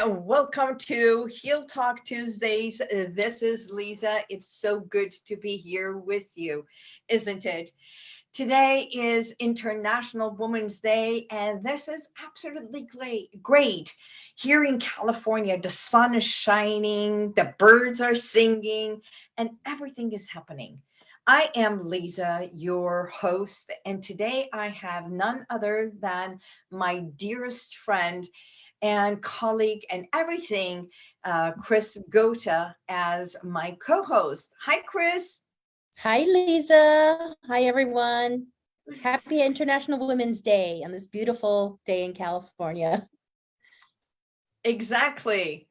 Welcome to Heal Talk Tuesdays. This is Liza. It's so good to be here with you, isn't it? Today is International Women's Day, and this is absolutely great. Here in California, the sun is shining, the birds are singing, and everything is happening. I am Liza, your host, and today I have none other than my dearest friend and colleague and everything, Chris Gota, as my co-host. Hi, Chris. Hi, Lisa. Hi, everyone. Happy International Women's Day on this beautiful day in California. Exactly.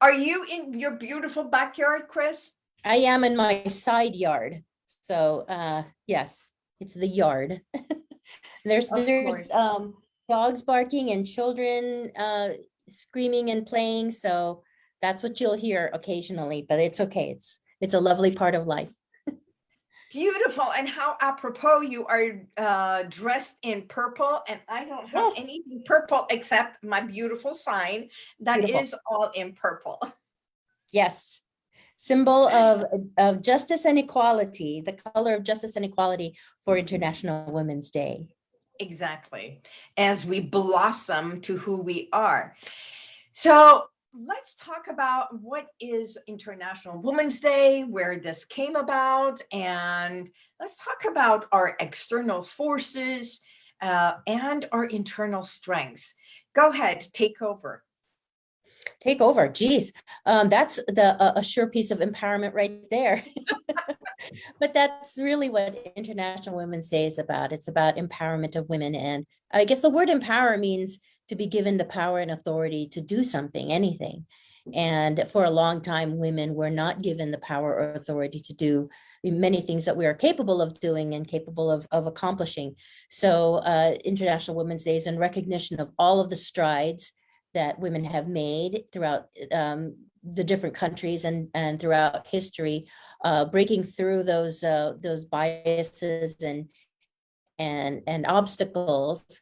Are you in your beautiful backyard, Chris? I am in my side yard. So, yes, it's the yard. there's dogs barking and children screaming and playing. So that's what you'll hear occasionally, but it's okay. It's a lovely part of life. Beautiful. And how apropos you are dressed in purple. And I don't have anything purple except my beautiful sign that is all in purple. Yes. Symbol of justice and equality, the color of justice and equality for International Women's Day. Exactly. As we blossom to who we are. So let's talk about what is International Women's Day, where this came about, and let's talk about our external forces and our internal strengths. Go ahead, take over. Take over, geez. That's a sure piece of empowerment right there. But that's really what International Women's Day is about. It's about empowerment of women. And I guess the word empower means to be given the power and authority to do something, anything. And for a long time, women were not given the power or authority to do many things that we are capable of doing and capable of accomplishing. So International Women's Day is in recognition of all of the strides that women have made throughout the different countries and throughout history, breaking through those biases and obstacles,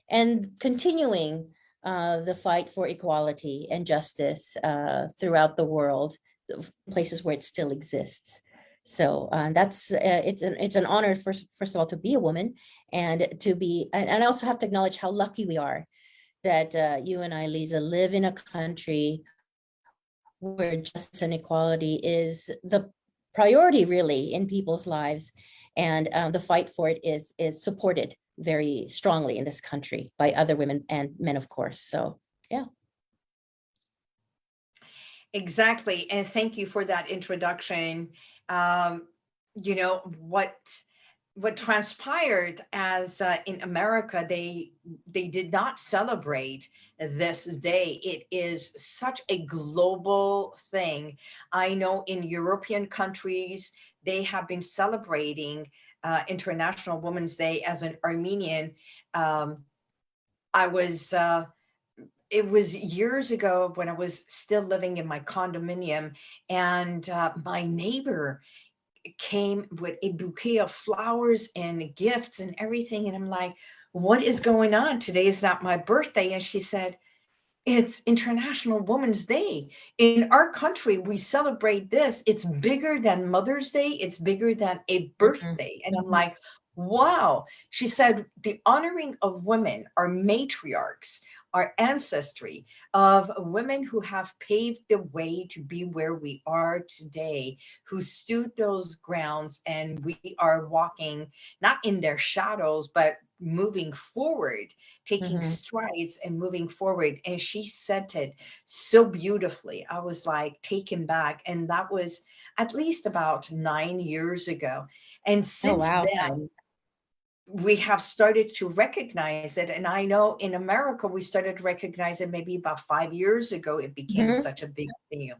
and continuing the fight for equality and justice throughout the world, places where it still exists. So that's it's an honor first of all to be a woman, and to be, and I also have to acknowledge how lucky we are that you and I, Lisa, live in a country where justice and equality is the priority really in people's lives, and the fight for it is supported very strongly in this country by other women and men, of course. So yeah. Exactly. And thank you for that introduction. You know, what transpired as in America, they did not celebrate this day. It is such a global thing. I know in European countries, they have been celebrating International Women's Day. As an Armenian, it was years ago when I was still living in my condominium, and my neighbor came with a bouquet of flowers and gifts and everything. And I'm like, what is going on? Today is not my birthday. And she said, it's International Women's Day. In our country, we celebrate this. It's bigger than Mother's Day. It's bigger than a birthday. And I'm like, wow. She said, the honoring of women, our matriarchs, our ancestry of women who have paved the way to be where we are today, who stood those grounds, and we are walking not in their shadows, but moving forward, taking strides and moving forward. And she said it so beautifully. I was like taken back. And that was at least about 9 years ago. And since then, we have started to recognize it. And I know in America, we started to recognize it maybe about 5 years ago. It became such a big deal.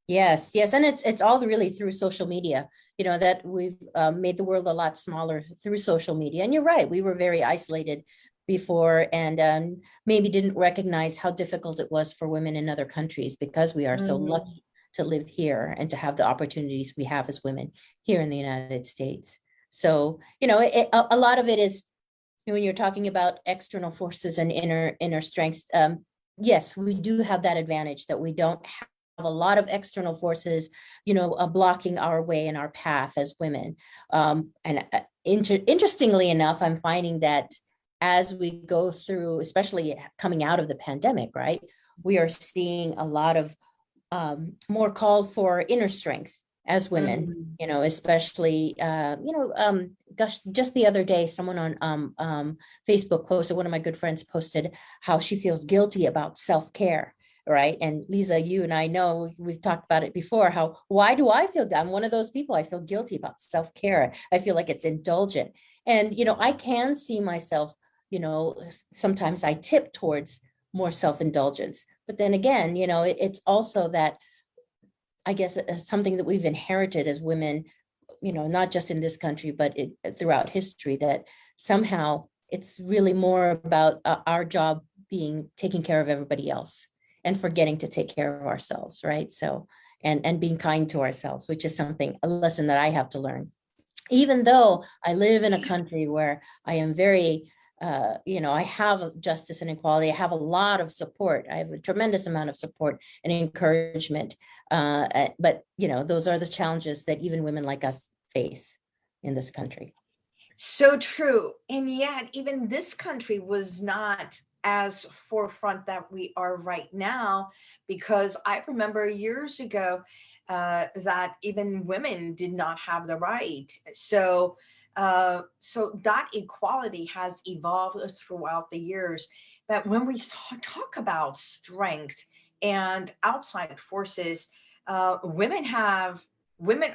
Yes. And it's all really through social media, you know, that we've made the world a lot smaller through social media. And you're right, we were very isolated before, and maybe didn't recognize how difficult it was for women in other countries, because we are so lucky to live here and to have the opportunities we have as women here in the United States. So, you know, a lot of it is, when you're talking about external forces and inner strength, yes, we do have that advantage that we don't have a lot of external forces, blocking our way and our path as women. And interestingly enough, I'm finding that as we go through, especially coming out of the pandemic, right, we are seeing a lot of more called for inner strength as women, especially, gosh, just the other day, someone on Facebook posted, one of my good friends posted how she feels guilty about self-care, right? And Liza, you and I know, we've talked about it before, why do I feel, I'm one of those people, I feel guilty about self-care. I feel like it's indulgent. And, I can see myself, sometimes I tip towards more self-indulgence. But then again, it's also that, I guess, something that we've inherited as women, not just in this country, but throughout history, that somehow it's really more about our job being taking care of everybody else and forgetting to take care of ourselves, right? So, and being kind to ourselves, which is a lesson that I have to learn. Even though I live in a country where I am very, I have justice and equality. I have a lot of support. I have a tremendous amount of support and encouragement. But, those are the challenges that even women like us face in this country. So true. And yet, even this country was not as forefront that we are right now, because I remember years ago that even women did not have the right. So that equality has evolved throughout the years. But when we talk about strength and outside forces, women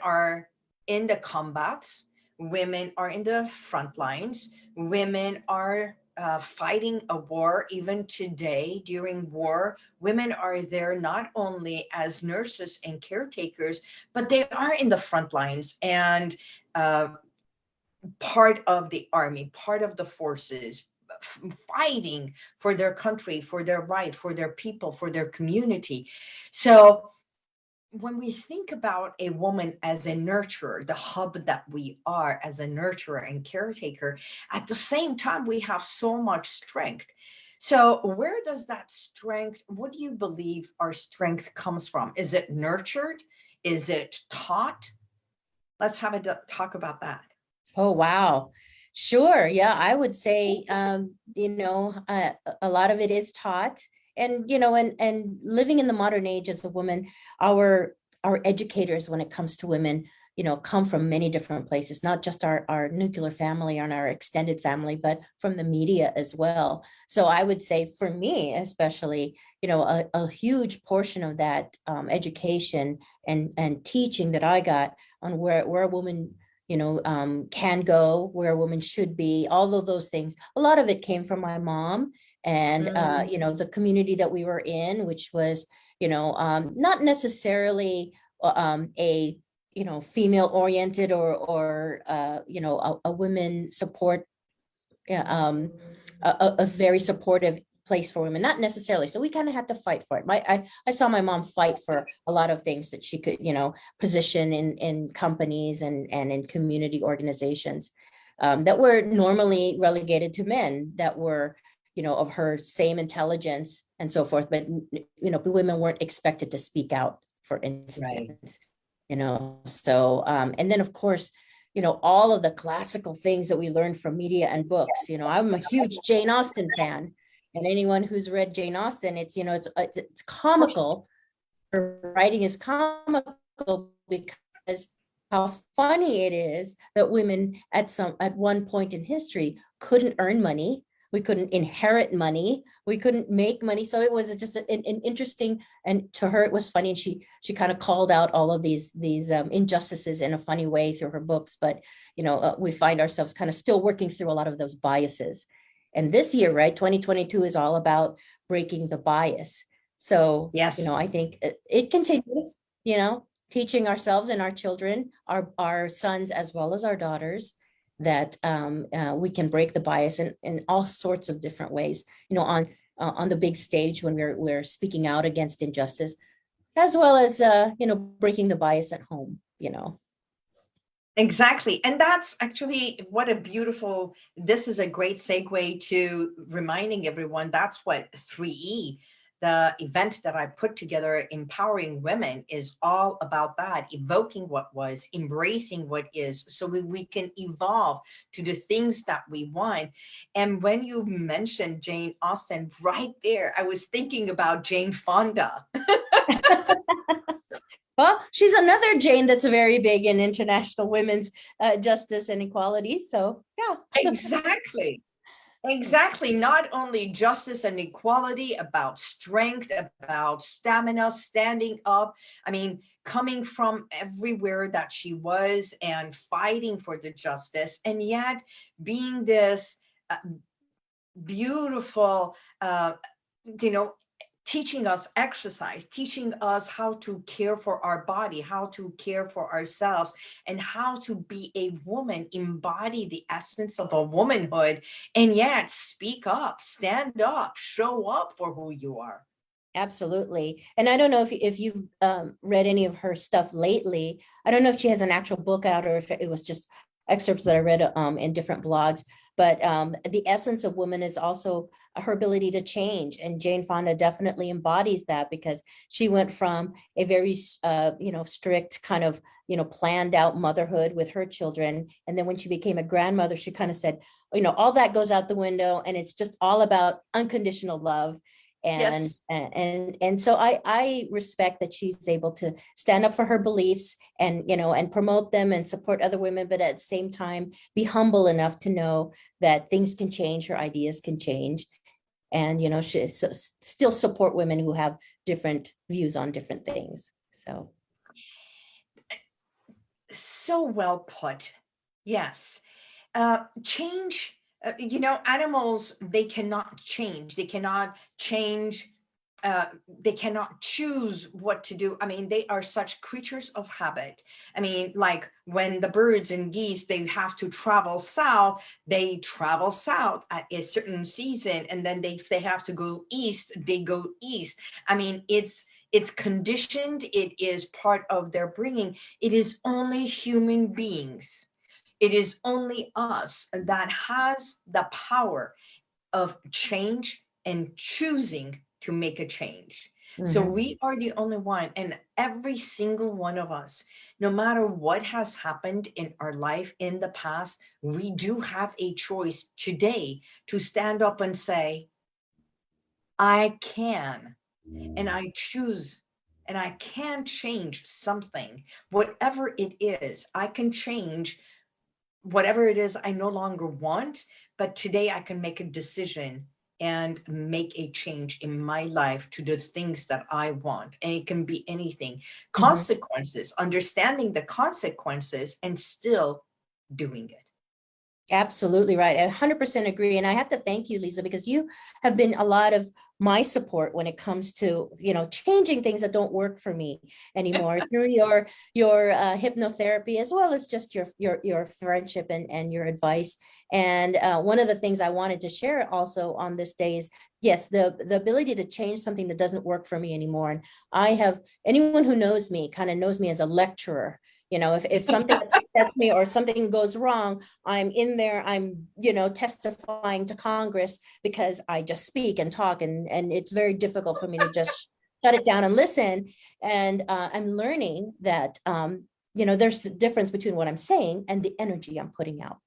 are in the combats. Women are in the front lines. Women are fighting a war. Even today, during war, women are there not only as nurses and caretakers, but they are in the front lines and part of the army, part of the forces, fighting for their country, for their right, for their people, for their community. So when we think about a woman as a nurturer, the hub that we are as a nurturer and caretaker, at the same time, we have so much strength. So where does that strength, what do you believe our strength comes from? Is it nurtured? Is it taught? Let's have a talk about that. Oh, wow. Sure. Yeah, I would say, a lot of it is taught. And, and living in the modern age as a woman, our educators, when it comes to women, come from many different places, not just our nuclear family and our extended family, but from the media as well. So I would say for me, especially, a huge portion of that education and teaching that I got on where a woman can go, where a woman should be, all of those things. A lot of it came from my mom and, the community that we were in, which was, not necessarily a, female oriented or a women support, a very supportive place for women, not necessarily. So we kind of had to fight for it. I saw my mom fight for a lot of things that she could, position in companies and in community organizations that were normally relegated to men that were, of her same intelligence and so forth. But, women weren't expected to speak out, for instance, so, and then of course, all of the classical things that we learned from media and books. I'm a huge Jane Austen fan. And anyone who's read Jane Austen, it's comical. Her writing is comical because how funny it is that women at one point in history couldn't earn money. We couldn't inherit money. We couldn't make money. So it was just an interesting, and to her it was funny. And she kind of called out all of these injustices in a funny way through her books. But we find ourselves kind of still working through a lot of those biases. And this year, right, 2022 is all about breaking the bias. So, yes, I think it continues, teaching ourselves and our children, our sons, as well as our daughters, that we can break the bias in all sorts of different ways, on the big stage when we're speaking out against injustice, as well as, breaking the bias at home, Exactly. And that's actually this is a great segue to reminding everyone that's what 3E, the event that I put together, Empowering Women, is all about that, evoking what was, embracing what is, so we can evolve to the things that we want. And when you mentioned Jane Austen, right there, I was thinking about Jane Fonda. Well, she's another Jane that's very big in international women's justice and equality. So yeah. Exactly. Exactly. Not only justice and equality, about strength, about stamina, standing up. I mean, coming from everywhere that she was and fighting for the justice, and yet being this uh, beautiful, you know, teaching us exercise, teaching us how to care for our body, how to care for ourselves, and how to be a woman, embody the essence of a womanhood, and yet speak up, stand up, show up for who you are. Absolutely. And I don't know if you've read any of her stuff lately. I don't know if she has an actual book out or if it was just excerpts that I read in different blogs, but the essence of woman is also her ability to change. And Jane Fonda definitely embodies that, because she went from a very, strict kind of, planned out motherhood with her children. And then when she became a grandmother, she kind of said, all that goes out the window, and it's just all about unconditional love. And Yes. and so I respect that she's able to stand up for her beliefs and promote them and support other women, but at the same time be humble enough to know that things can change, her ideas can change, and she still support women who have different views on different things. So well put. Yes. Change, animals, they cannot change. They cannot change. They cannot choose what to do. I mean, they are such creatures of habit. I mean, like when the birds and geese, they have to travel south, they travel south at a certain season. And then if they have to go east, they go east. I mean, it's conditioned. It is part of their bringing. It is only human beings, it is only us that has the power of change and choosing to make a change. So Mhm. we are the only one, and every single one of us, no matter what has happened in our life in the past, we do have a choice today to stand up and say, I can, and I choose, and I can change something, whatever it is. I can change whatever it is I no longer want, but today I can make a decision and make a change in my life to the things that I want. And it can be anything. Mhm. Consequences, understanding the consequences and still doing it. Absolutely right. I 100% agree. And I have to thank you, Liza, because you have been a lot of my support when it comes to, changing things that don't work for me anymore through your hypnotherapy, as well as just your friendship and your advice. And one of the things I wanted to share also on this day is, yes, the ability to change something that doesn't work for me anymore. And anyone who knows me kind of knows me as a lecturer. If something upsets me or something goes wrong, I'm in there, I'm, testifying to Congress, because I just speak and talk, and it's very difficult for me to just shut it down and listen. And I'm learning that, there's the difference between what I'm saying and the energy I'm putting out.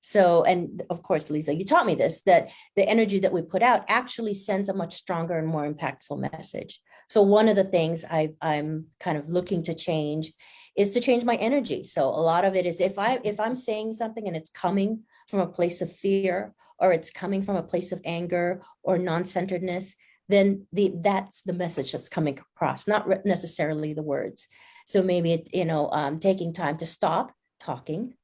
So, and of course, Liza, you taught me this, that the energy that we put out actually sends a much stronger and more impactful message. So one of the things I'm kind of looking to change is to change my energy. So a lot of it is if I'm saying something and it's coming from a place of fear, or it's coming from a place of anger or non-centeredness, then that's the message that's coming across, not necessarily the words. So maybe taking time to stop talking,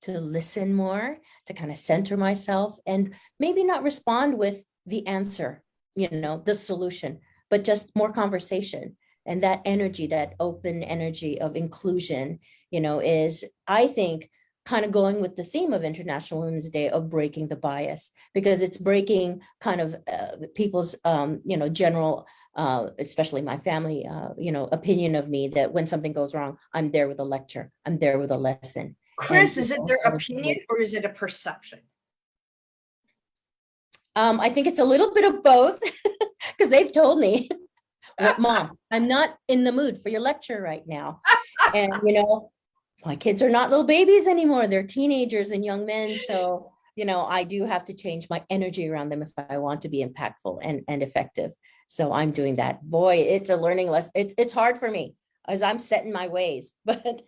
to listen more, to kind of center myself, and maybe not respond with the answer, the solution, but just more conversation. And that energy, that open energy of inclusion, is, I think, kind of going with the theme of International Women's Day of breaking the bias, because it's breaking kind of people's, general, especially my family, opinion of me, that when something goes wrong, I'm there with a lecture, I'm there with a lesson. Chris, is it their opinion or is it a perception? I think it's a little bit of both, because because they've told me, well, Mom, I'm not in the mood for your lecture right now. And, my kids are not little babies anymore. They're teenagers and young men. So, I do have to change my energy around them if I want to be impactful and effective. So I'm doing that. Boy, it's a learning lesson. It's hard for me as I'm set in my ways, but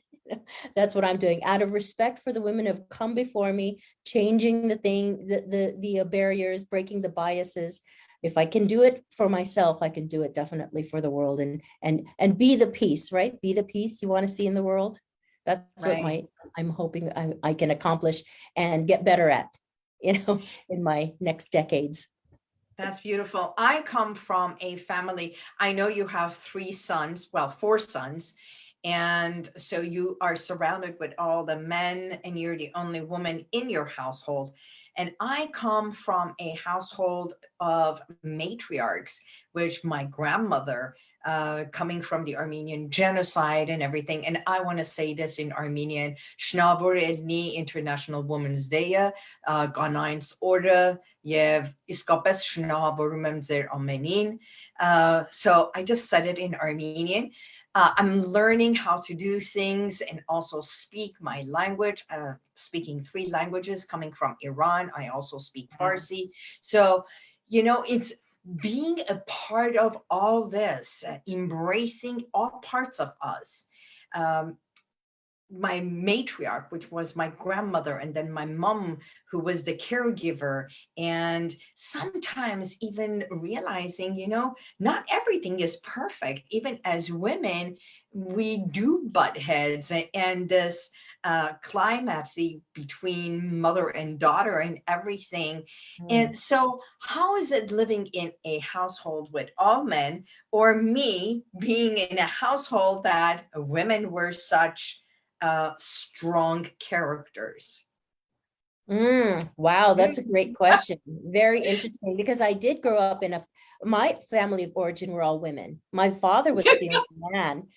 that's what I'm doing out of respect for the women who have come before me, changing the barriers, breaking the biases. If I can do it for myself, I can do it definitely for the world and be the peace, right? Be the peace you want to see in the world. That's Right. what I'm hoping I can accomplish and get better at, in my next decades. That's beautiful. I come from a family. I know you have 3 sons, well, 4 sons. And so you are surrounded with all the men, and you're the only woman in your household. And I come from a household of matriarchs, which my grandmother, coming from the Armenian genocide and everything. And I want to say this in Armenian: Shnabur Elni International Women's Day, Ganain's Order, Yev Iskapes Shnaburum Emzer Amenin. So I just said it in Armenian. I'm learning how to do things and also speak my language, speaking 3 languages coming from Iran. I also speak Farsi. So, it's being a part of all this, embracing all parts of us. My matriarch, which was my grandmother, and then my mom, who was the caregiver, and sometimes even realizing, not everything is perfect. Even as women, we do butt heads, and this climax between mother and daughter and everything. And so, how is it living in a household with all men, or me being in a household that women were such strong characters? Wow, that's a great question. Very interesting, because I did grow up my family of origin were all women. My father was the only man.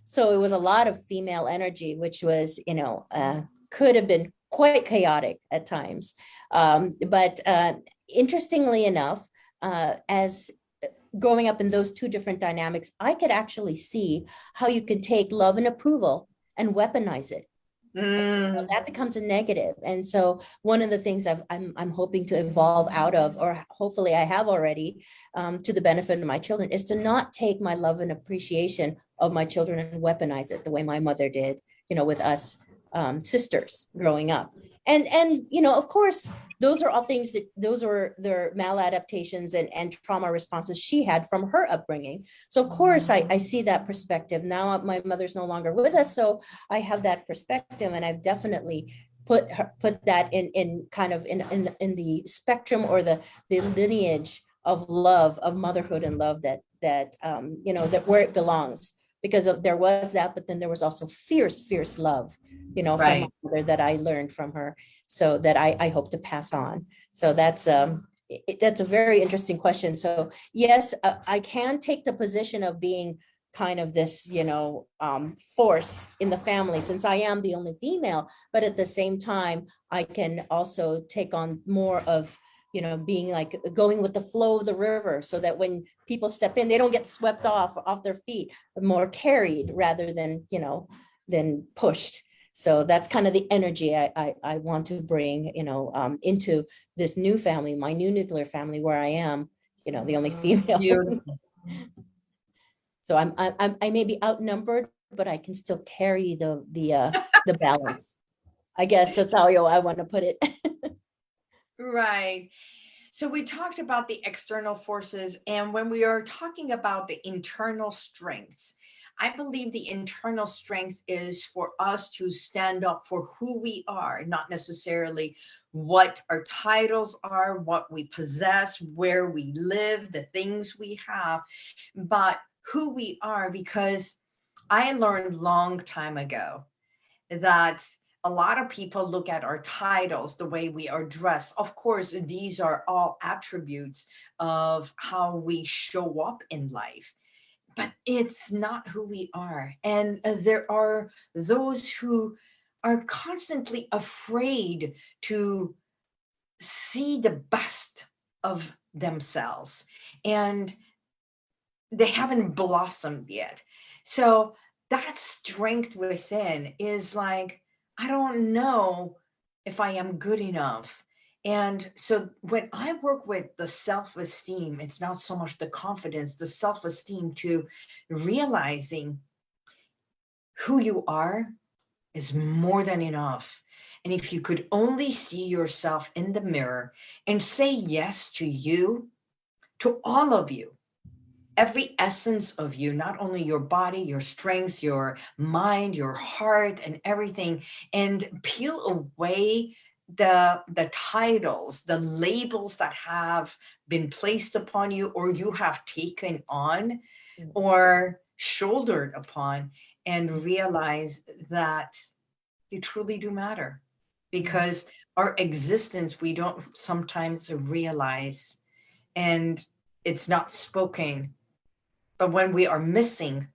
So it was a lot of female energy, which was, could have been quite chaotic at times. But interestingly enough, as growing up in those 2 different dynamics, I could actually see how you could take love and approval and weaponize it. That becomes a negative. And so one of the things I'm hoping to evolve out of, or hopefully I have already, to the benefit of my children, is to not take my love and appreciation of my children and weaponize it the way my mother did, with us sisters growing up. And of course, those are all things those were their maladaptations and trauma responses she had from her upbringing. So of course, I see that perspective. Now my mother's no longer with us, so I have that perspective, and I've definitely put that in kind of in the spectrum, or the lineage of love, of motherhood and love, that that where it belongs. Because there was that, but then there was also fierce love, from my mother that I learned from her, so that I hope to pass on. So that's a very interesting question. So yes, I can take the position of being kind of this, force in the family, since I am the only female, but at the same time, I can also take on more of, being like going with the flow of the river, so that when people step in, they don't get swept off their feet, more carried rather than, than pushed. So that's kind of the energy I want to bring, into this new family, my new nuclear family, where I am, the only female. So I may be outnumbered, but I can still carry the balance. I guess that's how I want to put it. Right. So we talked about the external forces, and when we are talking about the internal strengths, I believe the internal strength is for us to stand up for who we are, not necessarily what our titles are, what we possess, where we live, the things we have, but who we are. Because I learned long time ago that a lot of people look at our titles, the way we are dressed. Of course, these are all attributes of how we show up in life, but it's not who we are. And there are those who are constantly afraid to see the best of themselves. And they haven't blossomed yet. So that strength within is like, I don't know if I am good enough. And so when I work with the self-esteem, it's not so much the confidence, the self-esteem, to realizing who you are is more than enough. And if you could only see yourself in the mirror and say yes to you, to all of you, every essence of you, not only your body, your strengths, your mind, your heart, and everything, and peel away the titles, the labels that have been placed upon you, or you have taken on or shouldered upon, and realize that you truly do matter. Because our existence, we don't sometimes realize, and it's not spoken, but when we are missing,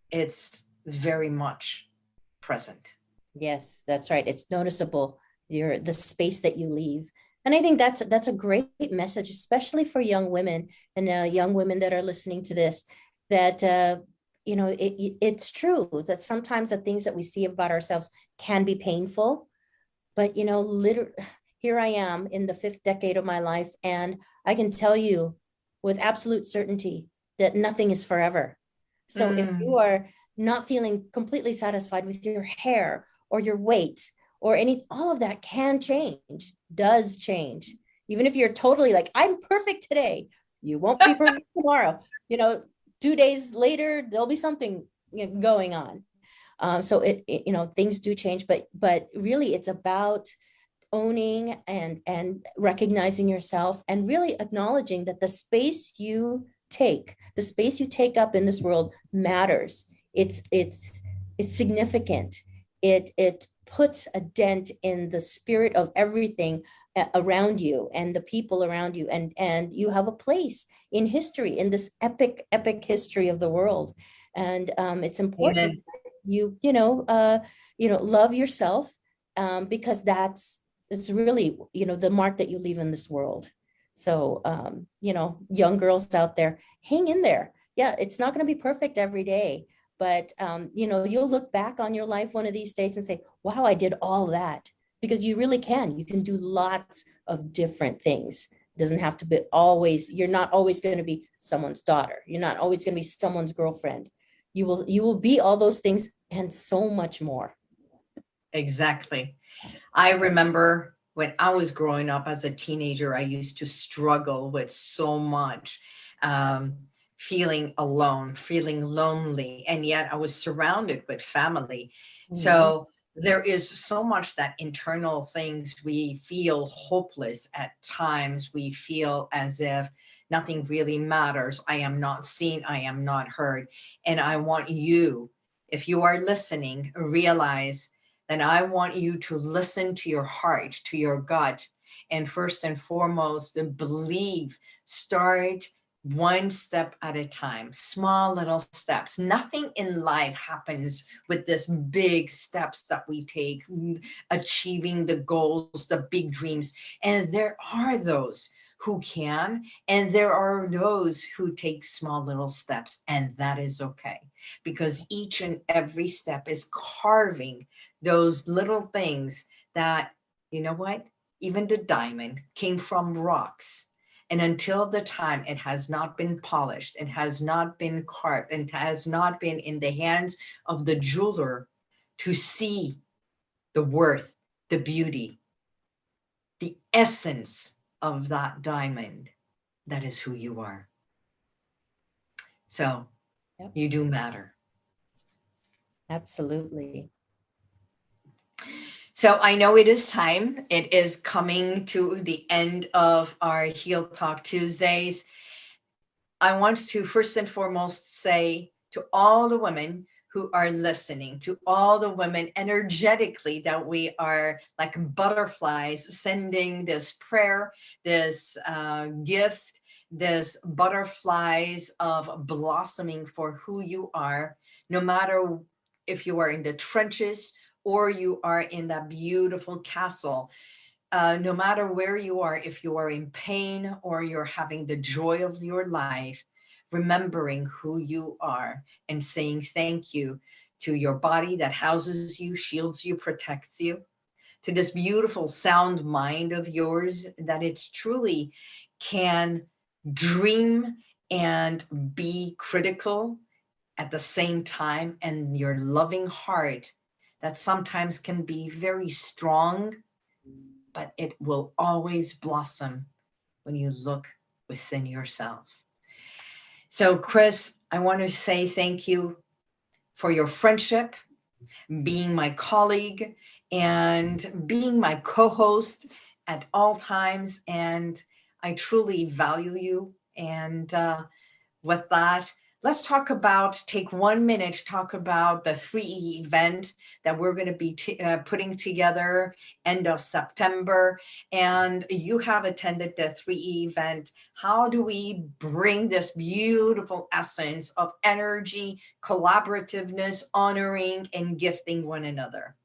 it's very much present. Yes, that's right. It's noticeable, the space that you leave. And I think that's a great message, especially for young women and young women that are listening to this, that it's true that sometimes the things that we see about ourselves can be painful. But literally, here I am in the 5th decade of my life, and I can tell you with absolute certainty that nothing is forever. So if you are not feeling completely satisfied with your hair or your weight or all of that can change, does change. Even if you're totally like, I'm perfect today, you won't be perfect tomorrow. 2 days later, there'll be something going on. So things do change, but really it's about owning and recognizing yourself, and really acknowledging that the space you take up in this world matters. It's significant. It puts a dent in the spirit of everything around you and the people around you, and you have a place in history, in this epic history of the world. And it's important. Amen. Love yourself, because it's really the mark that you leave in this world. So young girls out there, hang in there. Yeah, it's not going to be perfect every day, but you'll look back on your life one of these days and say, wow, I did all that. Because you really can. You can do lots of different things. It doesn't have to be always, you're not always going to be someone's daughter. You're not always going to be someone's girlfriend. You will be all those things and so much more. Exactly. I remember when I was growing up as a teenager, I used to struggle with so much, feeling alone, feeling lonely, and yet I was surrounded with family. So there is so much that internal things, we feel hopeless at times. We feel as if nothing really matters. I am not seen. I am not heard. And I want you, if you are listening, realize that I want you to listen to your heart, to your gut, and first and foremost, believe. Start one step at a time, small little steps. Nothing in life happens with this big steps that we take, achieving the goals, the big dreams. And there are those who can, and there are those who take small little steps, and that is okay, because each and every step is carving those little things that, you know what, even the diamond came from rocks. And until the time it has not been polished, it has not been carved, and has not been in the hands of the jeweler to see the worth, the beauty, the essence of that diamond, that is who you are. So you do matter. Absolutely. So I know it is time. It is coming to the end of our Heal Talk Tuesdays. I want to first and foremost say to all the women who are listening, to all the women energetically, that we are like butterflies sending this prayer, this gift, this butterflies of blossoming for who you are, no matter if you are in the trenches or you are in that beautiful castle. No matter where you are, if you are in pain or you're having the joy of your life, remembering who you are and saying thank you to your body that houses you, shields you, protects you, to this beautiful sound mind of yours that it's truly can dream and be critical at the same time, and your loving heart that sometimes can be very strong, but it will always blossom when you look within yourself. So, Chris, I want to say thank you for your friendship, being my colleague, and being my co-host at all times. And I truly value you. And with that, let's take 1 minute to talk about the 3E event that we're going to be putting together end of September. And you have attended the 3E event. How do we bring this beautiful essence of energy, collaborativeness, honoring, and gifting one another?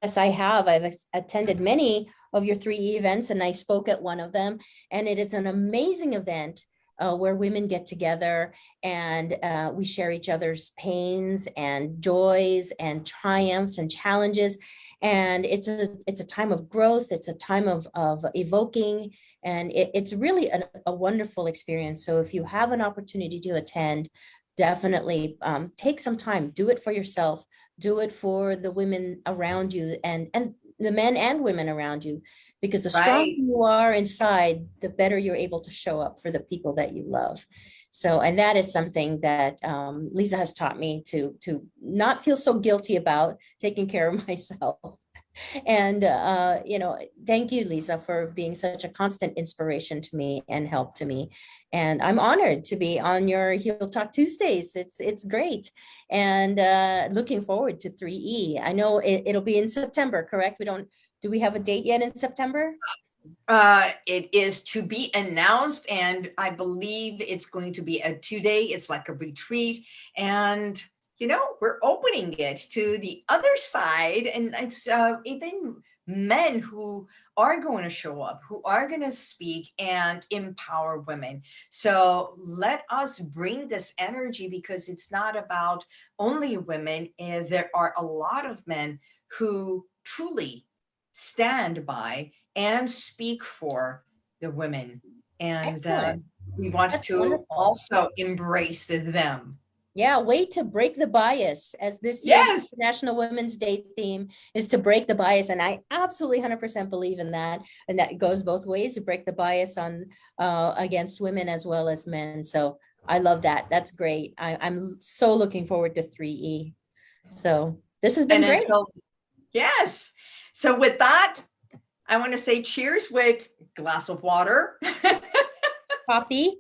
Yes, I have. I've attended many of your 3E events, and I spoke at one of them. And it is an amazing event where women get together and we share each other's pains and joys and triumphs and challenges. And it's a time of growth. It's a time of evoking, and it's really a wonderful experience. So if you have an opportunity to attend, definitely take some time, do it for yourself, do it for the women around you, and the men and women around you, because the stronger you are inside, the better you're able to show up for the people that you love. So, and that is something that Liza has taught me to not feel so guilty about taking care of myself. And, thank you, Liza, for being such a constant inspiration to me and help to me. And I'm honored to be on your Heal Talk Tuesdays. It's great. And looking forward to 3E. I know it'll be in September, correct? Do we have a date yet in September? It is to be announced, and I believe it's going to be a 2-day. It's like a retreat, and we're opening it to the other side, and it's even men who are going to show up, who are going to speak and empower women. So let us bring this energy, because it's not about only women. There are a lot of men who truly stand by and speak for the women. And we want That's to wonderful. Also embrace them. Yeah, way to break the bias, as this year's International Women's Day theme is to break the bias. And I absolutely 100% believe in that. And that goes both ways, to break the bias on against women as well as men. So I love that. That's great. I'm so looking forward to 3E. So this has been great. Yes. So with that, I want to say cheers with a glass of water. Coffee.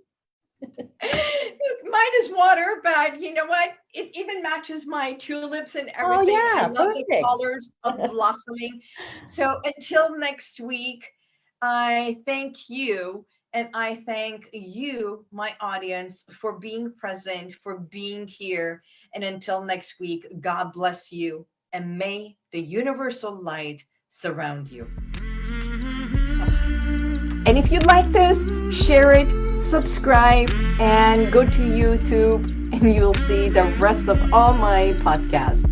Mine is water, but you know what? It even matches my tulips and everything. Oh, yeah, I love perfect. the colors of blossoming. So until next week, I thank you, and I thank you, my audience, for being present, for being here. And until next week, God bless you, and may the universal light surround you. And if you like this, share it, subscribe, and go to YouTube, and you'll see the rest of all my podcasts.